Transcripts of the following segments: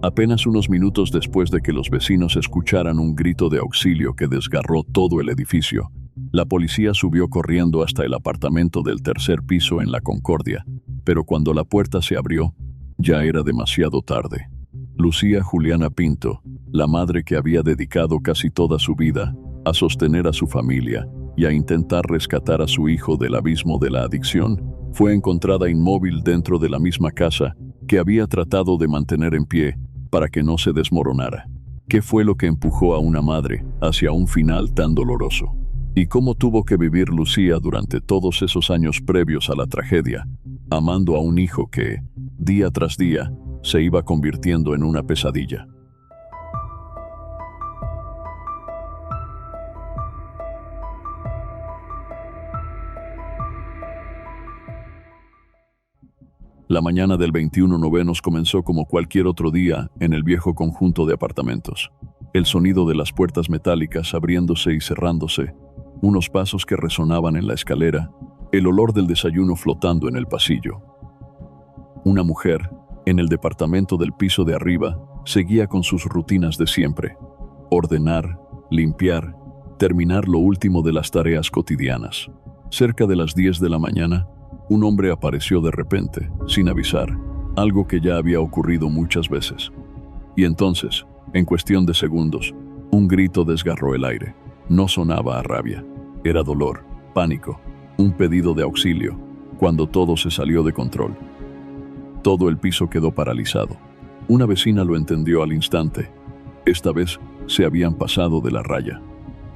Apenas unos minutos después de que los vecinos escucharan un grito de auxilio que desgarró todo el edificio, la policía subió corriendo hasta el apartamento del tercer piso en La Concordia, pero cuando la puerta se abrió, ya era demasiado tarde. Lucía Juliana Pinto, la madre que había dedicado casi toda su vida a sostener a su familia y a intentar rescatar a su hijo del abismo de la adicción, fue encontrada inmóvil dentro de la misma casa que había tratado de mantener en pie para que no se desmoronara. ¿Qué fue lo que empujó a una madre hacia un final tan doloroso? ¿Y cómo tuvo que vivir Lucía durante todos esos años previos a la tragedia, amando a un hijo que, día tras día, se iba convirtiendo en una pesadilla? La mañana del 21/9 comenzó como cualquier otro día en el viejo conjunto de apartamentos. El sonido de las puertas metálicas abriéndose y cerrándose, unos pasos que resonaban en la escalera, el olor del desayuno flotando en el pasillo. Una mujer, en el departamento del piso de arriba, seguía con sus rutinas de siempre: ordenar, limpiar, terminar lo último de las tareas cotidianas. Cerca de las 10 de la mañana, un hombre apareció de repente, sin avisar, algo que ya había ocurrido muchas veces. Y entonces, en cuestión de segundos, un grito desgarró el aire. No sonaba a rabia, era dolor, pánico, un pedido de auxilio, cuando todo se salió de control. Todo el piso quedó paralizado. Una vecina lo entendió al instante. Esta vez se habían pasado de la raya.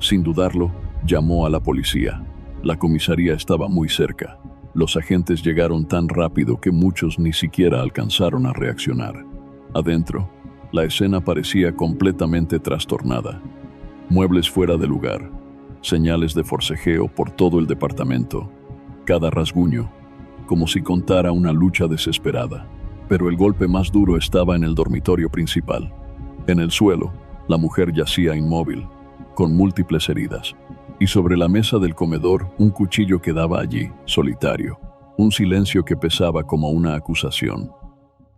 Sin dudarlo, llamó a la policía. La comisaría estaba muy cerca. Los agentes llegaron tan rápido que muchos ni siquiera alcanzaron a reaccionar. Adentro, la escena parecía completamente trastornada. Muebles fuera de lugar, señales de forcejeo por todo el departamento, cada rasguño, como si contara una lucha desesperada. Pero el golpe más duro estaba en el dormitorio principal. En el suelo, la mujer yacía inmóvil, con múltiples heridas. Y sobre la mesa del comedor, un cuchillo quedaba allí, solitario, un silencio que pesaba como una acusación.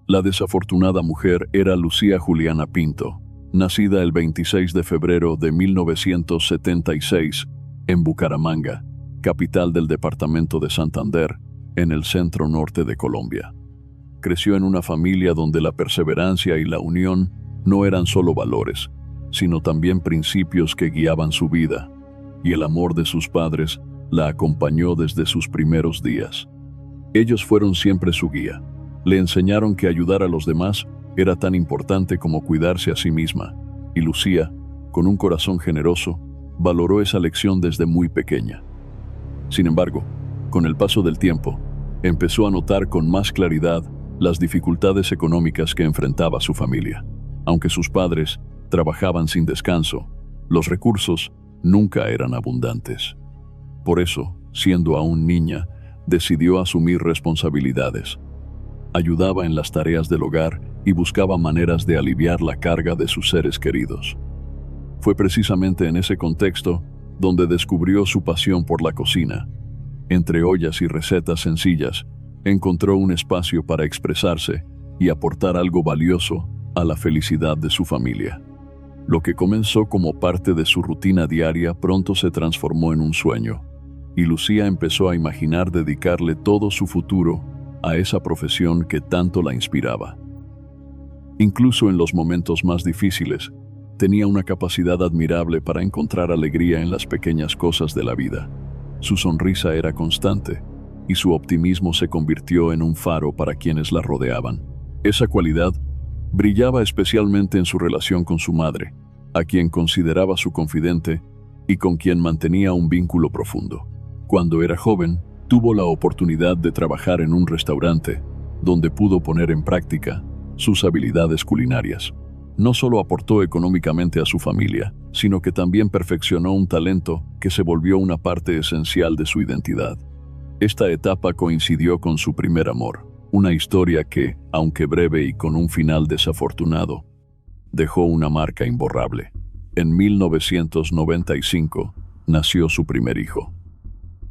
La desafortunada mujer era Lucía Juliana Pinto, nacida el 26 de febrero de 1976 en Bucaramanga, capital del departamento de Santander, en el centro norte de Colombia. Creció en una familia donde la perseverancia y la unión no eran solo valores, sino también principios que guiaban su vida, y el amor de sus padres la acompañó desde sus primeros días. Ellos fueron siempre su guía. Le enseñaron que ayudar a los demás era tan importante como cuidarse a sí misma, y Lucía, con un corazón generoso, valoró esa lección desde muy pequeña. Sin embargo, con el paso del tiempo, empezó a notar con más claridad las dificultades económicas que enfrentaba su familia. Aunque sus padres trabajaban sin descanso, los recursos nunca eran abundantes. Por eso, siendo aún niña, decidió asumir responsabilidades. Ayudaba en las tareas del hogar y buscaba maneras de aliviar la carga de sus seres queridos. Fue precisamente en ese contexto donde descubrió su pasión por la cocina. Entre ollas y recetas sencillas, encontró un espacio para expresarse y aportar algo valioso a la felicidad de su familia. Lo que comenzó como parte de su rutina diaria pronto se transformó en un sueño, y Lucía empezó a imaginar dedicarle todo su futuro a esa profesión que tanto la inspiraba. Incluso en los momentos más difíciles, tenía una capacidad admirable para encontrar alegría en las pequeñas cosas de la vida. Su sonrisa era constante, y su optimismo se convirtió en un faro para quienes la rodeaban. Esa cualidad brillaba especialmente en su relación con su madre, a quien consideraba su confidente y con quien mantenía un vínculo profundo. Cuando era joven, tuvo la oportunidad de trabajar en un restaurante, donde pudo poner en práctica sus habilidades culinarias. No solo aportó económicamente a su familia, sino que también perfeccionó un talento que se volvió una parte esencial de su identidad. Esta etapa coincidió con su primer amor, una historia que, aunque breve y con un final desafortunado, dejó una marca imborrable. En 1995 nació su primer hijo.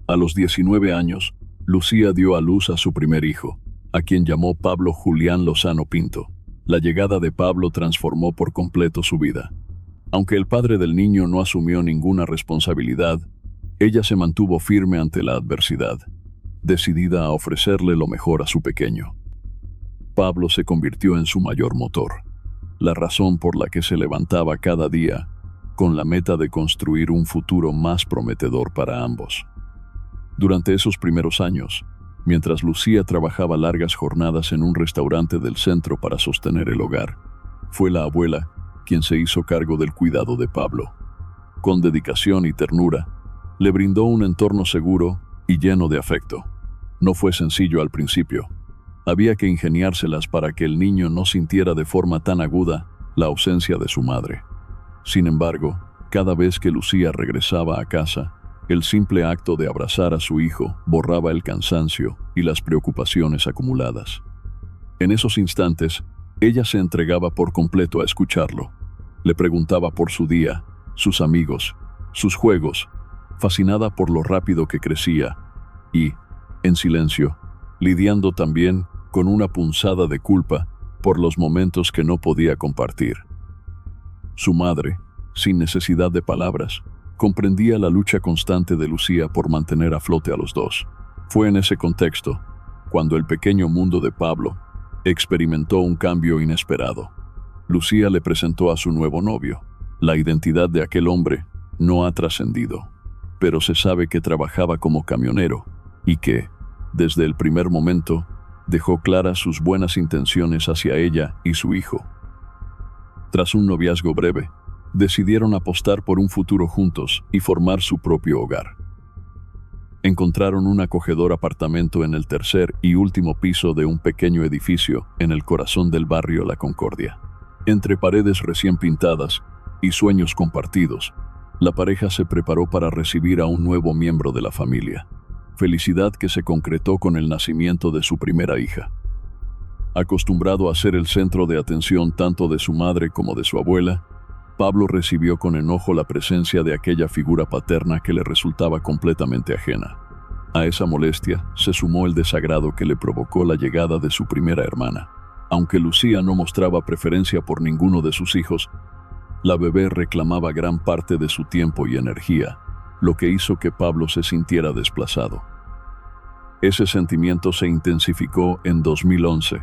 A los 19 años, Lucía dio a luz a su primer hijo, a quien llamó Pablo Julián Lozano Pinto. La llegada de Pablo transformó por completo su vida. Aunque el padre del niño no asumió ninguna responsabilidad, ella se mantuvo firme ante la adversidad, decidida a ofrecerle lo mejor a su pequeño. Pablo se convirtió en su mayor motor, la razón por la que se levantaba cada día, con la meta de construir un futuro más prometedor para ambos. Durante esos primeros años, mientras Lucía trabajaba largas jornadas en un restaurante del centro para sostener el hogar, fue la abuela quien se hizo cargo del cuidado de Pablo. Con dedicación y ternura, le brindó un entorno seguro y lleno de afecto. No fue sencillo al principio. Había que ingeniárselas para que el niño no sintiera de forma tan aguda la ausencia de su madre. Sin embargo, cada vez que Lucía regresaba a casa, el simple acto de abrazar a su hijo borraba el cansancio y las preocupaciones acumuladas. En esos instantes, ella se entregaba por completo a escucharlo. Le preguntaba por su día, sus amigos, sus juegos, fascinada por lo rápido que crecía y, en silencio, lidiando también con una punzada de culpa por los momentos que no podía compartir. Su madre, sin necesidad de palabras, comprendía la lucha constante de Lucía por mantener a flote a los dos. Fue en ese contexto cuando el pequeño mundo de Pablo experimentó un cambio inesperado. Lucía le presentó a su nuevo novio. La identidad de aquel hombre no ha trascendido, pero se sabe que trabajaba como camionero y que, desde el primer momento, dejó claras sus buenas intenciones hacia ella y su hijo. Tras un noviazgo breve, decidieron apostar por un futuro juntos y formar su propio hogar. Encontraron un acogedor apartamento en el tercer y último piso de un pequeño edificio en el corazón del barrio La Concordia. Entre paredes recién pintadas y sueños compartidos, la pareja se preparó para recibir a un nuevo miembro de la familia. Felicidad que se concretó con el nacimiento de su primera hija. Acostumbrado a ser el centro de atención tanto de su madre como de su abuela, Pablo recibió con enojo la presencia de aquella figura paterna que le resultaba completamente ajena. A esa molestia se sumó el desagrado que le provocó la llegada de su primera hermana. Aunque Lucía no mostraba preferencia por ninguno de sus hijos, la bebé reclamaba gran parte de su tiempo y energía, lo que hizo que Pablo se sintiera desplazado. Ese sentimiento se intensificó en 2011,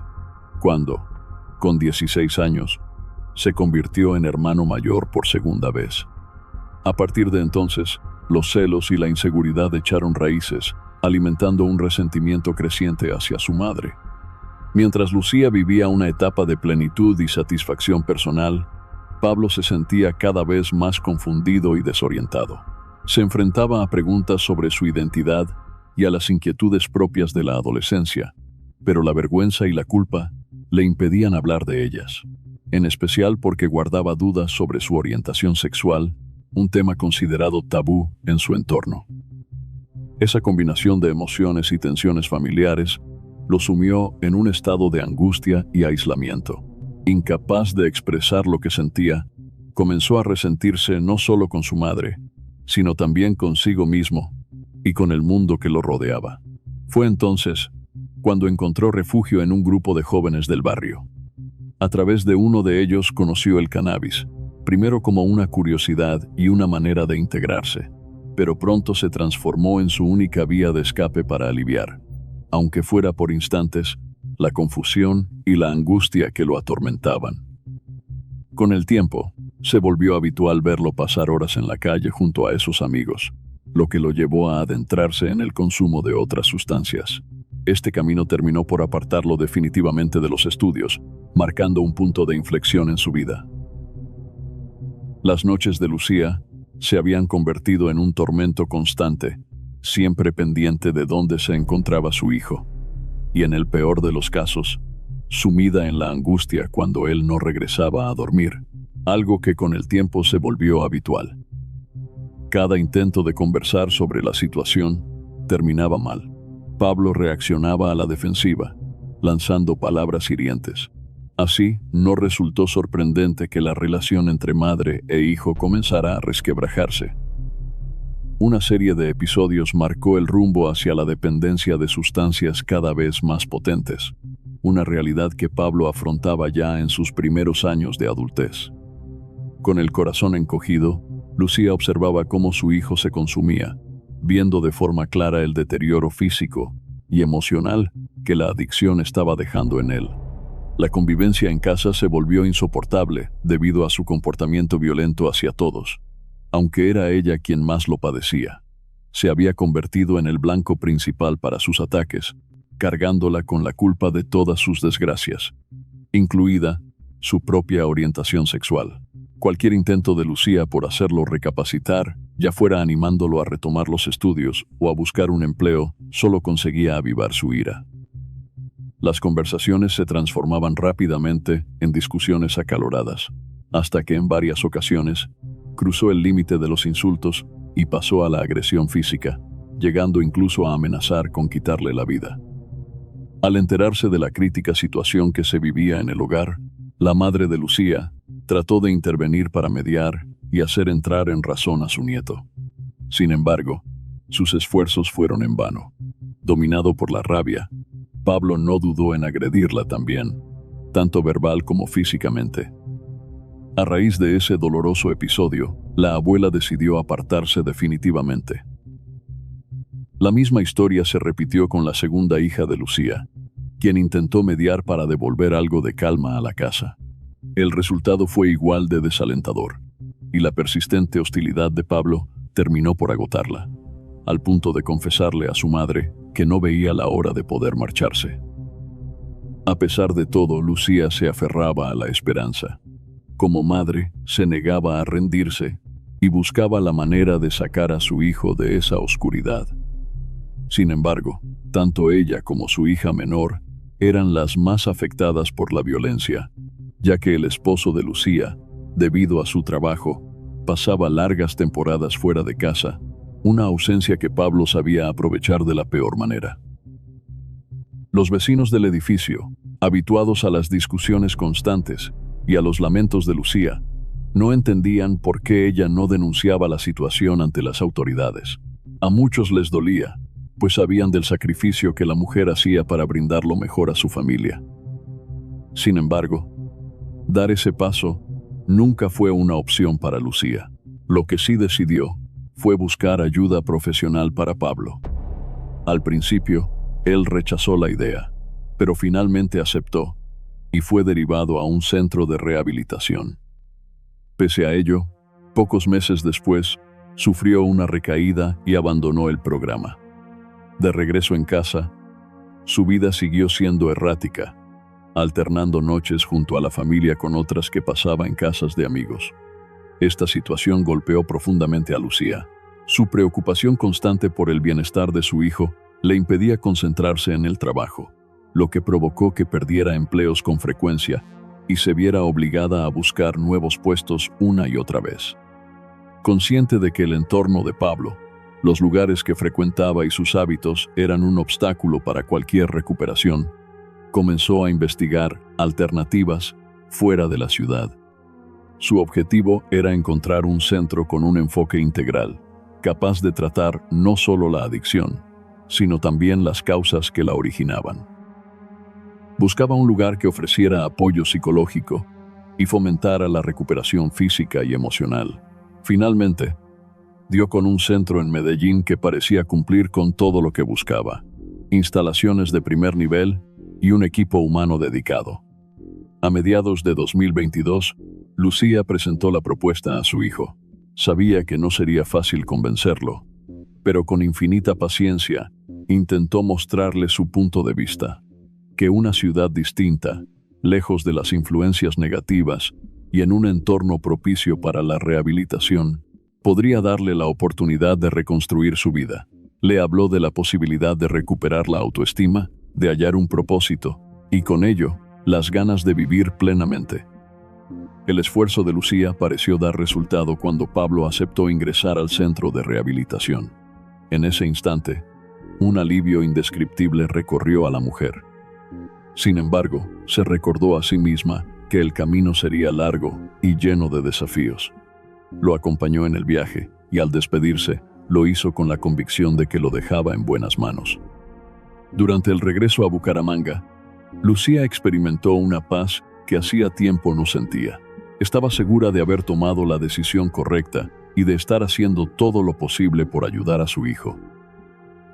cuando, con 16 años, se convirtió en hermano mayor por segunda vez. A partir de entonces, los celos y la inseguridad echaron raíces, alimentando un resentimiento creciente hacia su madre. Mientras Lucía vivía una etapa de plenitud y satisfacción personal, Pablo se sentía cada vez más confundido y desorientado. Se enfrentaba a preguntas sobre su identidad y a las inquietudes propias de la adolescencia, pero la vergüenza y la culpa le impedían hablar de ellas, en especial porque guardaba dudas sobre su orientación sexual, un tema considerado tabú en su entorno. Esa combinación de emociones y tensiones familiares lo sumió en un estado de angustia y aislamiento. Incapaz de expresar lo que sentía, comenzó a resentirse no solo con su madre, sino también consigo mismo y con el mundo que lo rodeaba. Fue entonces cuando encontró refugio en un grupo de jóvenes del barrio. A través de uno de ellos conoció el cannabis, primero como una curiosidad y una manera de integrarse, pero pronto se transformó en su única vía de escape para aliviar, aunque fuera por instantes, la confusión y la angustia que lo atormentaban. Con el tiempo, se volvió habitual verlo pasar horas en la calle junto a esos amigos, lo que lo llevó a adentrarse en el consumo de otras sustancias. Este camino terminó por apartarlo definitivamente de los estudios, marcando un punto de inflexión en su vida. Las noches de Lucía se habían convertido en un tormento constante, siempre pendiente de dónde se encontraba su hijo, y en el peor de los casos, sumida en la angustia cuando él no regresaba a dormir, algo que con el tiempo se volvió habitual. Cada intento de conversar sobre la situación terminaba mal. Pablo reaccionaba a la defensiva, lanzando palabras hirientes. Así, no resultó sorprendente que la relación entre madre e hijo comenzara a resquebrajarse. Una serie de episodios marcó el rumbo hacia la dependencia de sustancias cada vez más potentes. una realidad que Pablo afrontaba ya en sus primeros años de adultez. Con el corazón encogido, Lucía observaba cómo su hijo se consumía, viendo de forma clara el deterioro físico y emocional que la adicción estaba dejando en él. La convivencia en casa se volvió insoportable debido a su comportamiento violento hacia todos, aunque era ella quien más lo padecía. Se había convertido en el blanco principal para sus ataques, cargándola con la culpa de todas sus desgracias, incluida su propia orientación sexual. Cualquier intento de Lucía por hacerlo recapacitar, ya fuera animándolo a retomar los estudios o a buscar un empleo, solo conseguía avivar su ira. Las conversaciones se transformaban rápidamente en discusiones acaloradas, hasta que en varias ocasiones cruzó el límite de los insultos y pasó a la agresión física, llegando incluso a amenazar con quitarle la vida. Al enterarse de la crítica situación que se vivía en el hogar, la madre de Lucía trató de intervenir para mediar y hacer entrar en razón a su nieto. Sin embargo, sus esfuerzos fueron en vano. Dominado por la rabia, Pablo no dudó en agredirla también, tanto verbal como físicamente. A raíz de ese doloroso episodio, la abuela decidió apartarse definitivamente. La misma historia se repitió con la segunda hija de Lucía, quien intentó mediar para devolver algo de calma a la casa. El resultado fue igual de desalentador, y la persistente hostilidad de Pablo terminó por agotarla, al punto de confesarle a su madre que no veía la hora de poder marcharse. A pesar de todo, Lucía se aferraba a la esperanza. Como madre, se negaba a rendirse y buscaba la manera de sacar a su hijo de esa oscuridad. Sin embargo, tanto ella como su hija menor eran las más afectadas por la violencia, ya que el esposo de Lucía, debido a su trabajo, pasaba largas temporadas fuera de casa, una ausencia que Pablo sabía aprovechar de la peor manera. Los vecinos del edificio, habituados a las discusiones constantes y a los lamentos de Lucía, no entendían por qué ella no denunciaba la situación ante las autoridades. A muchos les dolía, pues sabían del sacrificio que la mujer hacía para brindar lo mejor a su familia. Sin embargo, dar ese paso nunca fue una opción para Lucía. Lo que sí decidió fue buscar ayuda profesional para Pablo. Al principio, él rechazó la idea, pero finalmente aceptó y fue derivado a un centro de rehabilitación. Pese a ello, pocos meses después, sufrió una recaída y abandonó el programa. De regreso en casa, su vida siguió siendo errática, alternando noches junto a la familia con otras que pasaba en casas de amigos. Esta situación golpeó profundamente a Lucía. Su preocupación constante por el bienestar de su hijo le impedía concentrarse en el trabajo, lo que provocó que perdiera empleos con frecuencia y se viera obligada a buscar nuevos puestos una y otra vez. Consciente de que el entorno de Pablo, los lugares que frecuentaba y sus hábitos eran un obstáculo para cualquier recuperación, comenzó a investigar alternativas fuera de la ciudad. Su objetivo era encontrar un centro con un enfoque integral, capaz de tratar no solo la adicción, sino también las causas que la originaban. Buscaba un lugar que ofreciera apoyo psicológico y fomentara la recuperación física y emocional. Finalmente, dio con un centro en Medellín que parecía cumplir con todo lo que buscaba: instalaciones de primer nivel y un equipo humano dedicado. A mediados de 2022, Lucía presentó la propuesta a su hijo. Sabía que no sería fácil convencerlo, pero con infinita paciencia intentó mostrarle su punto de vista: que una ciudad distinta, lejos de las influencias negativas y en un entorno propicio para la rehabilitación, podría darle la oportunidad de reconstruir su vida. Le habló de la posibilidad de recuperar la autoestima, de hallar un propósito y, con ello, las ganas de vivir plenamente. El esfuerzo de Lucía pareció dar resultado cuando Pablo aceptó ingresar al centro de rehabilitación. En ese instante, un alivio indescriptible recorrió a la mujer. Sin embargo, se recordó a sí misma que el camino sería largo y lleno de desafíos. Lo acompañó en el viaje y, al despedirse, lo hizo con la convicción de que lo dejaba en buenas manos. Durante el regreso a Bucaramanga, Lucía experimentó una paz que hacía tiempo no sentía. Estaba segura de haber tomado la decisión correcta y de estar haciendo todo lo posible por ayudar a su hijo.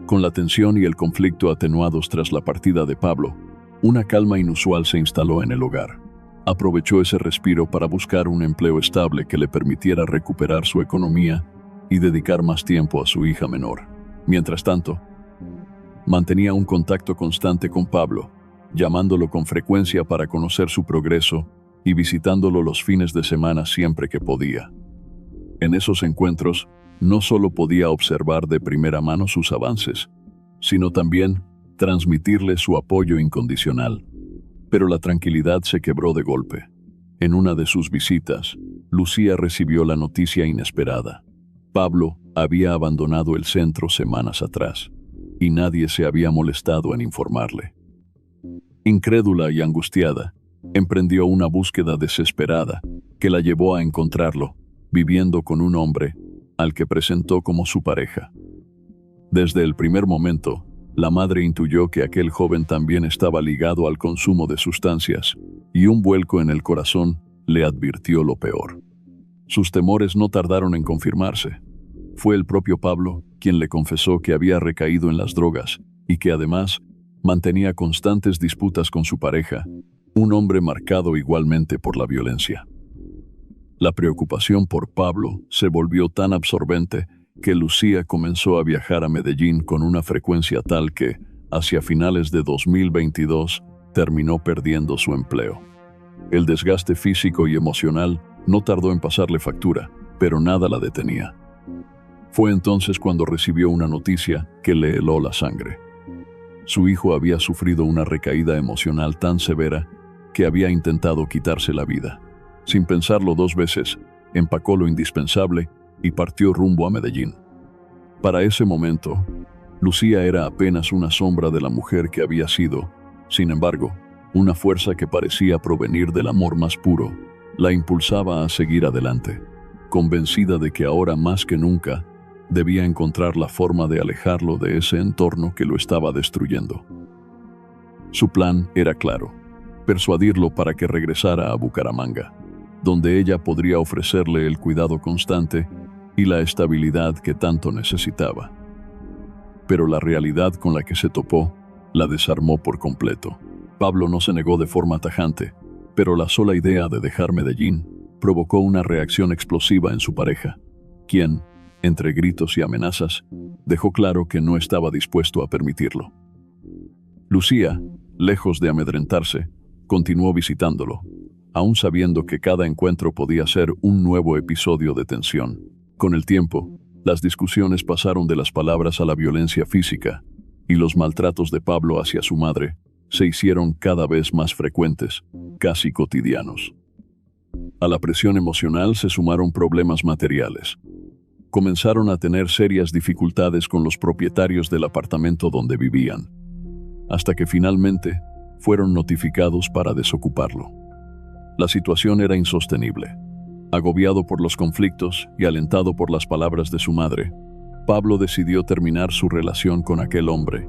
Con la tensión y el conflicto atenuados tras la partida de Pablo, una calma inusual se instaló en el hogar. Aprovechó ese respiro para buscar un empleo estable que le permitiera recuperar su economía y dedicar más tiempo a su hija menor. Mientras tanto, mantenía un contacto constante con Pablo, llamándolo con frecuencia para conocer su progreso y visitándolo los fines de semana siempre que podía. En esos encuentros, no solo podía observar de primera mano sus avances, sino también transmitirle su apoyo incondicional. Pero la tranquilidad se quebró de golpe. En una de sus visitas, Lucía recibió la noticia inesperada. Pablo había abandonado el centro semanas atrás, y nadie se había molestado en informarle. Incrédula y angustiada, emprendió una búsqueda desesperada que la llevó a encontrarlo, viviendo con un hombre al que presentó como su pareja. Desde el primer momento, la madre intuyó que aquel joven también estaba ligado al consumo de sustancias, y un vuelco en el corazón le advirtió lo peor. Sus temores no tardaron en confirmarse. Fue el propio Pablo quien le confesó que había recaído en las drogas y que además mantenía constantes disputas con su pareja, un hombre marcado igualmente por la violencia. La preocupación por Pablo se volvió tan absorbente que Lucía comenzó a viajar a Medellín con una frecuencia tal que, hacia finales de 2022, terminó perdiendo su empleo. El desgaste físico y emocional no tardó en pasarle factura, pero nada la detenía. Fue entonces cuando recibió una noticia que le heló la sangre. Su hijo había sufrido una recaída emocional tan severa que había intentado quitarse la vida. Sin pensarlo dos veces, empacó lo indispensable y partió rumbo a Medellín. Para ese momento, Lucía era apenas una sombra de la mujer que había sido. Sin embargo, una fuerza que parecía provenir del amor más puro la impulsaba a seguir adelante, convencida de que ahora más que nunca debía encontrar la forma de alejarlo de ese entorno que lo estaba destruyendo. Su plan era claro: persuadirlo para que regresara a Bucaramanga, donde ella podría ofrecerle el cuidado constante y la estabilidad que tanto necesitaba. Pero la realidad con la que se topó la desarmó por completo. Pablo no se negó de forma tajante, pero la sola idea de dejar Medellín provocó una reacción explosiva en su pareja, quien, entre gritos y amenazas, dejó claro que no estaba dispuesto a permitirlo. Lucía, lejos de amedrentarse, continuó visitándolo, aún sabiendo que cada encuentro podía ser un nuevo episodio de tensión. Con el tiempo, las discusiones pasaron de las palabras a la violencia física, y los maltratos de Pablo hacia su madre se hicieron cada vez más frecuentes, casi cotidianos. A la presión emocional se sumaron problemas materiales. Comenzaron a tener serias dificultades con los propietarios del apartamento donde vivían, hasta que finalmente fueron notificados para desocuparlo. La situación era insostenible. Agobiado por los conflictos y alentado por las palabras de su madre, Pablo decidió terminar su relación con aquel hombre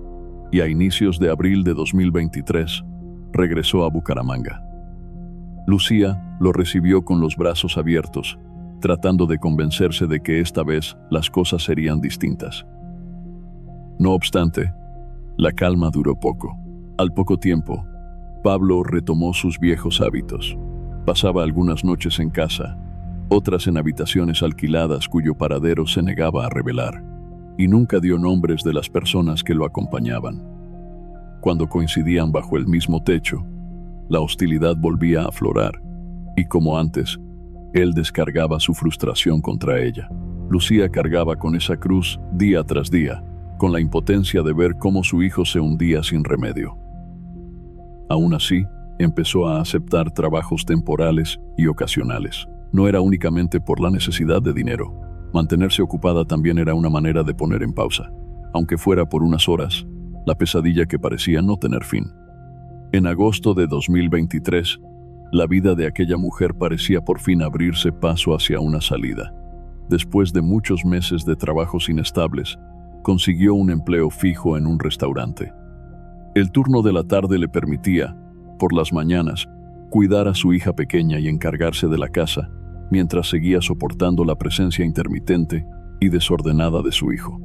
y a inicios de abril de 2023 regresó a Bucaramanga. Lucía lo recibió con los brazos abiertos, tratando de convencerse de que esta vez las cosas serían distintas. No obstante, la calma duró poco. Al poco tiempo, Pablo retomó sus viejos hábitos. Pasaba algunas noches en casa, otras en habitaciones alquiladas cuyo paradero se negaba a revelar, y nunca dio nombres de las personas que lo acompañaban. Cuando coincidían bajo el mismo techo, la hostilidad volvía a aflorar, y como antes, él descargaba su frustración contra ella. Lucía cargaba con esa cruz día tras día, con la impotencia de ver cómo su hijo se hundía sin remedio. Aún así, empezó a aceptar trabajos temporales y ocasionales. No era únicamente por la necesidad de dinero. Mantenerse ocupada también era una manera de poner en pausa, aunque fuera por unas horas, la pesadilla que parecía no tener fin. En agosto de 2023, la vida de aquella mujer parecía por fin abrirse paso hacia una salida. Después de muchos meses de trabajos inestables, consiguió un empleo fijo en un restaurante. El turno de la tarde le permitía, por las mañanas, cuidar a su hija pequeña y encargarse de la casa, mientras seguía soportando la presencia intermitente y desordenada de su hijo.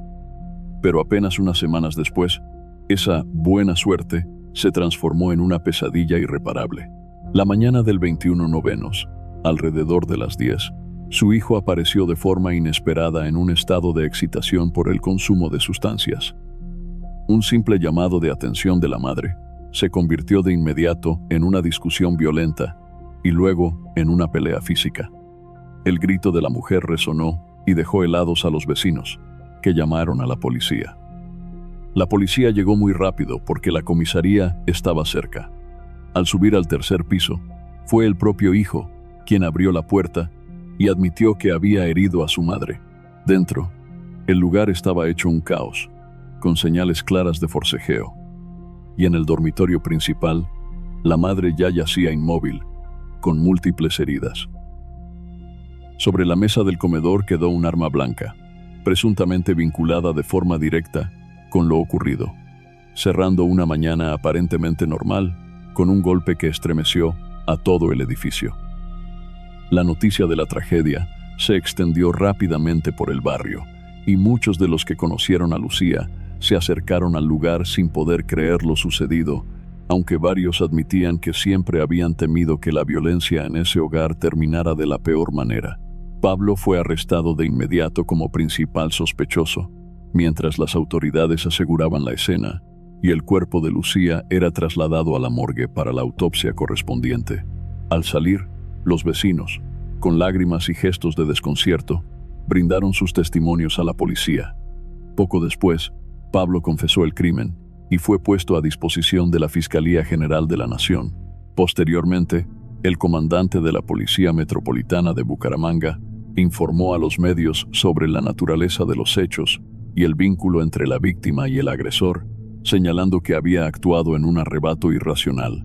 Pero apenas unas semanas después, esa buena suerte se transformó en una pesadilla irreparable. La mañana del 21 novenos, alrededor de las 10, su hijo apareció de forma inesperada en un estado de excitación por el consumo de sustancias. Un simple llamado de atención de la madre se convirtió de inmediato en una discusión violenta y luego en una pelea física. El grito de la mujer resonó y dejó helados a los vecinos, que llamaron a la policía. La policía llegó muy rápido porque la comisaría estaba cerca. Al subir al tercer piso, fue el propio hijo quien abrió la puerta y admitió que había herido a su madre. Dentro, el lugar estaba hecho un caos, con señales claras de forcejeo. Y en el dormitorio principal, la madre ya yacía inmóvil, con múltiples heridas. Sobre la mesa del comedor quedó un arma blanca, presuntamente vinculada de forma directa con lo ocurrido, cerrando una mañana aparentemente normal, con un golpe que estremeció a todo el edificio. La noticia de la tragedia se extendió rápidamente por el barrio, y muchos de los que conocieron a Lucía se acercaron al lugar sin poder creer lo sucedido, aunque varios admitían que siempre habían temido que la violencia en ese hogar terminara de la peor manera. Pablo fue arrestado de inmediato como principal sospechoso, mientras las autoridades aseguraban la escena, y el cuerpo de Lucía era trasladado a la morgue para la autopsia correspondiente. Al salir, los vecinos, con lágrimas y gestos de desconcierto, brindaron sus testimonios a la policía. Poco después, Pablo confesó el crimen y fue puesto a disposición de la Fiscalía General de la Nación. Posteriormente, el comandante de la Policía Metropolitana de Bucaramanga informó a los medios sobre la naturaleza de los hechos y el vínculo entre la víctima y el agresor, señalando que había actuado en un arrebato irracional,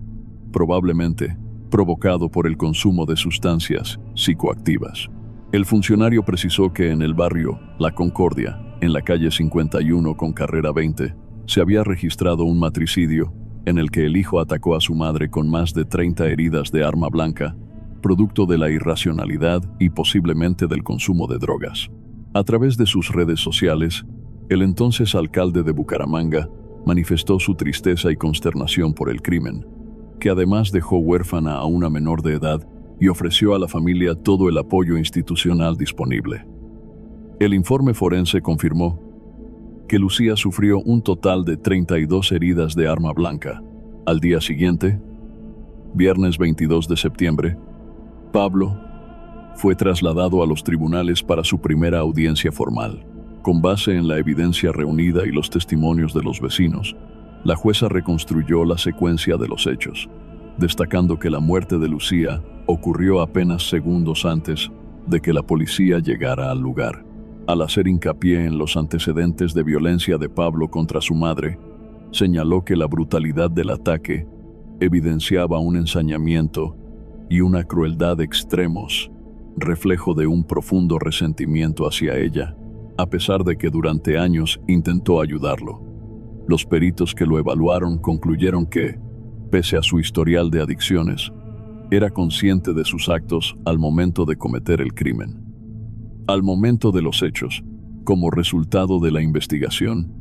probablemente provocado por el consumo de sustancias psicoactivas. El funcionario precisó que en el barrio La Concordia, en la calle 51 con carrera 20, se había registrado un matricidio en el que el hijo atacó a su madre con más de 30 heridas de arma blanca, producto de la irracionalidad y posiblemente del consumo de drogas. A través de sus redes sociales, el entonces alcalde de Bucaramanga manifestó su tristeza y consternación por el crimen, que además dejó huérfana a una menor de edad y ofreció a la familia todo el apoyo institucional disponible. El informe forense confirmó que Lucía sufrió un total de 32 heridas de arma blanca. Al día siguiente, viernes 22 de septiembre, Pablo fue trasladado a los tribunales para su primera audiencia formal. Con base en la evidencia reunida y los testimonios de los vecinos, la jueza reconstruyó la secuencia de los hechos, destacando que la muerte de Lucía ocurrió apenas segundos antes de que la policía llegara al lugar. Al hacer hincapié en los antecedentes de violencia de Pablo contra su madre, señaló que la brutalidad del ataque evidenciaba un ensañamiento y una crueldad extremos, reflejo de un profundo resentimiento hacia ella, a pesar de que durante años intentó ayudarlo. Los peritos que lo evaluaron concluyeron que, pese a su historial de adicciones, era consciente de sus actos al momento de cometer el crimen. Al momento de los hechos, como resultado de la investigación,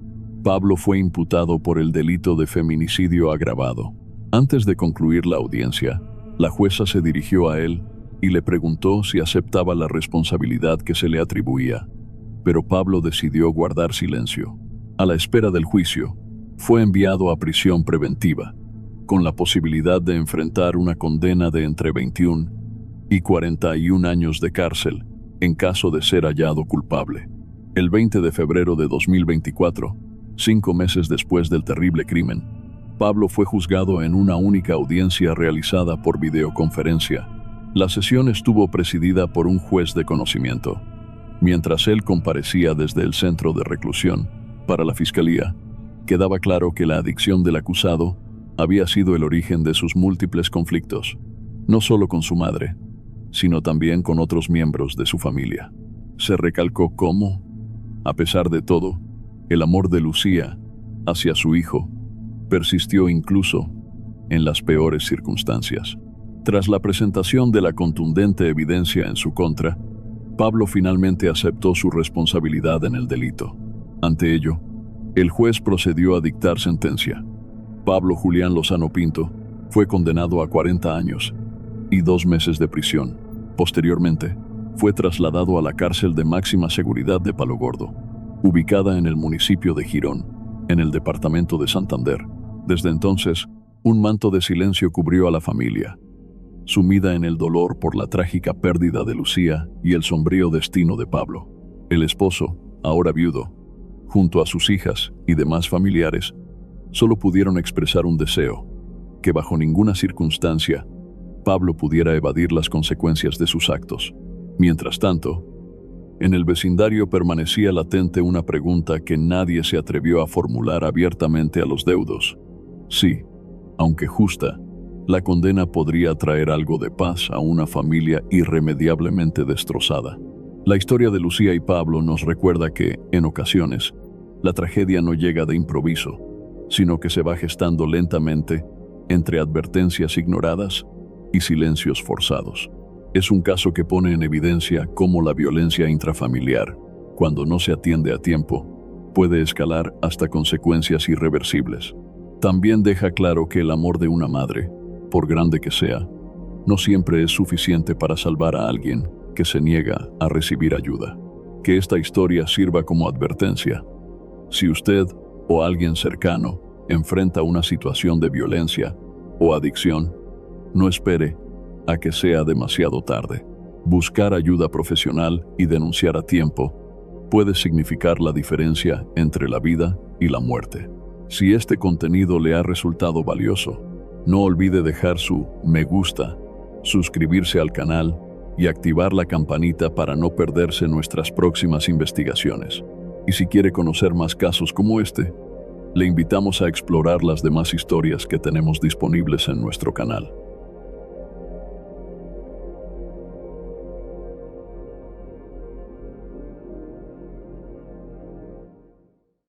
Pablo fue imputado por el delito de feminicidio agravado. Antes de concluir la audiencia, la jueza se dirigió a él y le preguntó si aceptaba la responsabilidad que se le atribuía, pero Pablo decidió guardar silencio. A la espera del juicio, fue enviado a prisión preventiva, con la posibilidad de enfrentar una condena de entre 21 y 41 años de cárcel en caso de ser hallado culpable. El 20 de febrero de 2024, 5 meses después del terrible crimen, Pablo fue juzgado en una única audiencia realizada por videoconferencia. La sesión estuvo presidida por un juez de conocimiento. Mientras él comparecía desde el centro de reclusión, para la fiscalía, quedaba claro que la adicción del acusado había sido el origen de sus múltiples conflictos, no solo con su madre, sino también con otros miembros de su familia. Se recalcó cómo, a pesar de todo, el amor de Lucía hacia su hijo persistió incluso en las peores circunstancias. Tras la presentación de la contundente evidencia en su contra, Pablo finalmente aceptó su responsabilidad en el delito. Ante ello, el juez procedió a dictar sentencia. Pablo Julián Lozano Pinto fue condenado a 40 años y 2 meses de prisión. Posteriormente, fue trasladado a la cárcel de máxima seguridad de Palo Gordo, ubicada en el municipio de Girón, en el departamento de Santander. Desde entonces, un manto de silencio cubrió a la familia, sumida en el dolor por la trágica pérdida de Lucía y el sombrío destino de Pablo. El esposo, ahora viudo, junto a sus hijas y demás familiares, solo pudieron expresar un deseo: que bajo ninguna circunstancia Pablo pudiera evadir las consecuencias de sus actos. Mientras tanto, en el vecindario permanecía latente una pregunta que nadie se atrevió a formular abiertamente a los deudos. Sí, aunque justa, la condena podría traer algo de paz a una familia irremediablemente destrozada. La historia de Lucía y Pablo nos recuerda que, en ocasiones, la tragedia no llega de improviso, sino que se va gestando lentamente entre advertencias ignoradas y silencios forzados. Es un caso que pone en evidencia cómo la violencia intrafamiliar, cuando no se atiende a tiempo, puede escalar hasta consecuencias irreversibles. También deja claro que el amor de una madre, por grande que sea, no siempre es suficiente para salvar a alguien que se niega a recibir ayuda. Que esta historia sirva como advertencia. Si usted o alguien cercano enfrenta una situación de violencia o adicción, no espere a que sea demasiado tarde. Buscar ayuda profesional y denunciar a tiempo puede significar la diferencia entre la vida y la muerte. Si este contenido le ha resultado valioso, no olvide dejar su me gusta, suscribirse al canal y activar la campanita para no perderse nuestras próximas investigaciones. Y si quiere conocer más casos como este, le invitamos a explorar las demás historias que tenemos disponibles en nuestro canal.